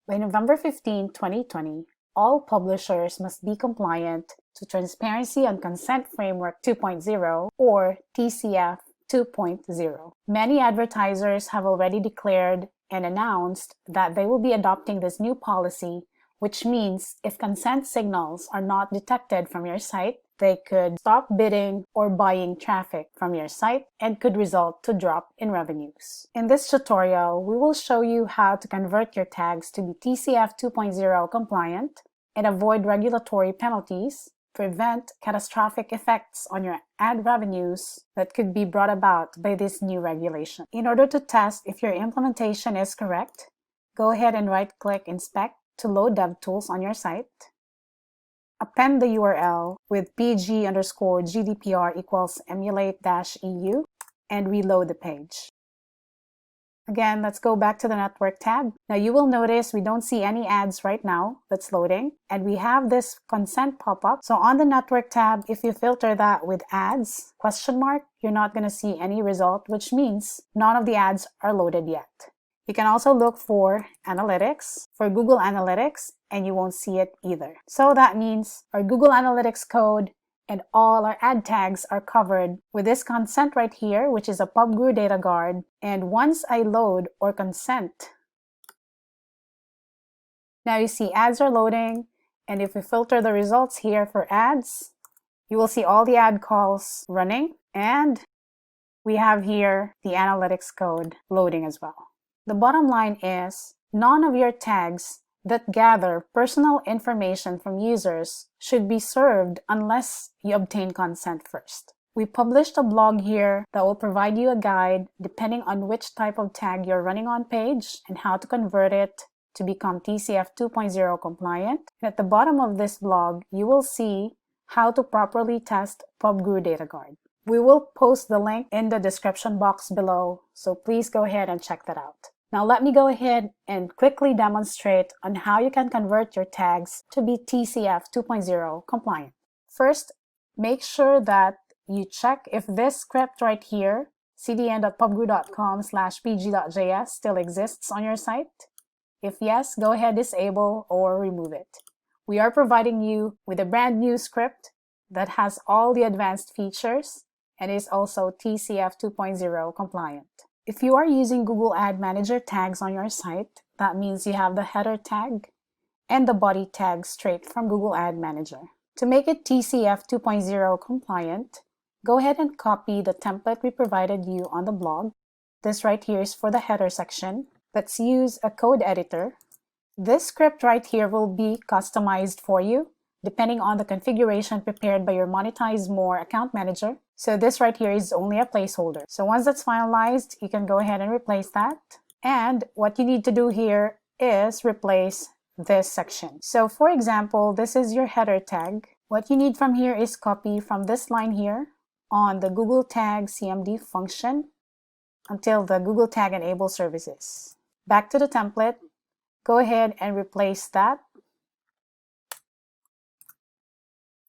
By November 15, 2020, all publishers must be compliant to Transparency and Consent Framework 2.0 or TCF 2.0. Many advertisers have already declared and announced that they will be adopting this new policy, which means if consent signals are not detected from your site, they could stop bidding or buying traffic from your site and could result to drop in revenues. In this tutorial, we will show you how to convert your tags to be TCF 2.0 compliant and avoid regulatory penalties, prevent catastrophic effects on your ad revenues that could be brought about by this new regulation. In order to test if your implementation is correct, go ahead and right-click Inspect to load DevTools on your site. Append the URL with pg_GDPR equals emulate-EU and reload the page. Again, let's go back to the network tab. Now you will notice we don't see any ads right now that's loading, and we have this consent pop-up. So on the network tab, if you filter that with ads, ? You're not going to see any result, which means none of the ads are loaded yet. You can also look for Analytics, for Google Analytics, and you won't see it either. So that means our Google Analytics code and all our ad tags are covered with this consent right here, which is a PubGuru data guard. And once I load or consent, now you see ads are loading. And if we filter the results here for ads, you will see all the ad calls running. And we have here the analytics code loading as well. The bottom line is none of your tags that gather personal information from users should be served unless you obtain consent first. We published a blog here that will provide you a guide depending on which type of tag you're running on page and how to convert it to become TCF 2.0 compliant. And at the bottom of this blog, you will see how to properly test PubGuru Data Guard. We will post the link in the description box below, so please go ahead and check that out. Now let me go ahead and quickly demonstrate on how you can convert your tags to be TCF 2.0 compliant. First, make sure that you check if this script right here, cdn.pubguru.com/pg.js still exists on your site. If yes, go ahead, disable or remove it. We are providing you with a brand new script that has all the advanced features and is also TCF 2.0 compliant. If you are using Google Ad Manager tags on your site, that means you have the header tag and the body tag straight from Google Ad Manager. To make it TCF 2.0 compliant, go ahead and copy the template we provided you on the blog. This right here is for the header section. Let's use a code editor. This script right here will be customized for you depending on the configuration prepared by your MonetizeMore account manager. So this right here is only a placeholder. So once that's finalized, you can go ahead and replace that. And what you need to do here is replace this section. So for example, this is your header tag. What you need from here is copy from this line here on the Google Tag CMD function until the Google Tag Enable services. Back to the template, go ahead and replace that.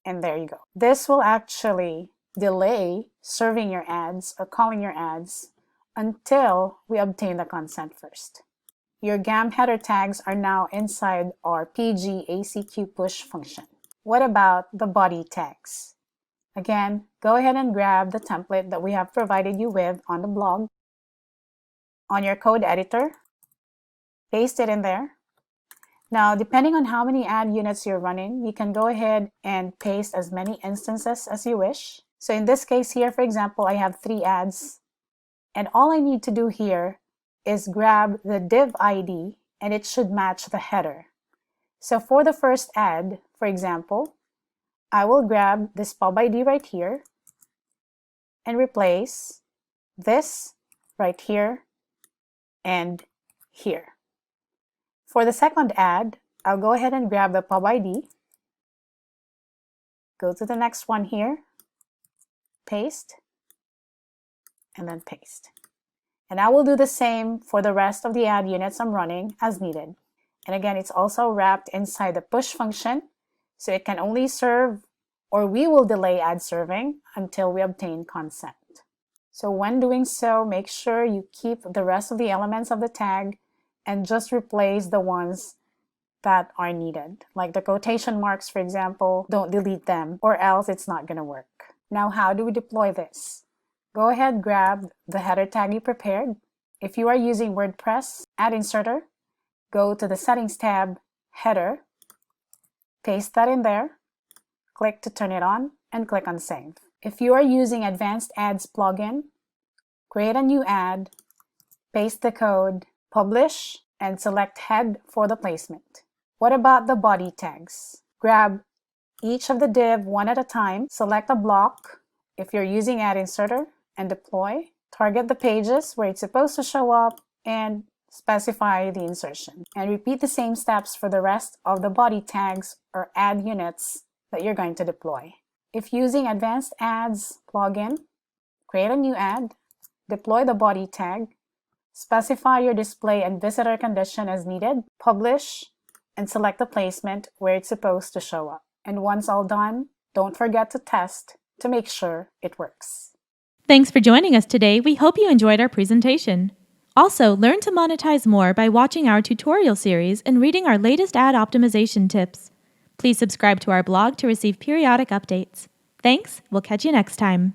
And there you go. This will actually delay serving your ads or calling your ads until we obtain the consent first. Your GAM header tags are now inside our PG-ACQ push function. What about the body tags? Again, go ahead and grab the template that we have provided you with on the blog. On your code editor, paste it in there. Now, depending on how many ad units you're running, you can go ahead and paste as many instances as you wish. So in this case here, for example, I have 3 ads. And all I need to do here is grab the div ID and it should match the header. So for the first ad, for example, I will grab this pub ID right here and replace this right here and here. For the second ad, I'll go ahead and grab the pub ID, go to the next one here, paste, and then paste. And I will do the same for the rest of the ad units I'm running as needed. And again, it's also wrapped inside the push function, so it can only serve, or we will delay ad serving until we obtain consent. So when doing so, make sure you keep the rest of the elements of the tag and just replace the ones that are needed. Like the quotation marks, for example, don't delete them or else it's not going to work. Now, how do we deploy this? Go ahead, grab the header tag you prepared. If you are using WordPress, add inserter, go to the settings tab, header, paste that in there, click to turn it on, and click on save. If you are using Advanced Ads plugin, create a new ad, paste the code, publish, and select head for the placement. What about the body tags? Grab each of the div one at a time, select a block if you're using ad inserter, and deploy. Target the pages where it's supposed to show up and specify the insertion. And repeat the same steps for the rest of the body tags or ad units that you're going to deploy. If using Advanced Ads plugin, create a new ad, deploy the body tag, specify your display and visitor condition as needed, publish, and select the placement where it's supposed to show up. And once all done, don't forget to test to make sure it works. Thanks for joining us today. We hope you enjoyed our presentation. Also, learn to monetize more by watching our tutorial series and reading our latest ad optimization tips. Please subscribe to our blog to receive periodic updates. Thanks. We'll catch you next time.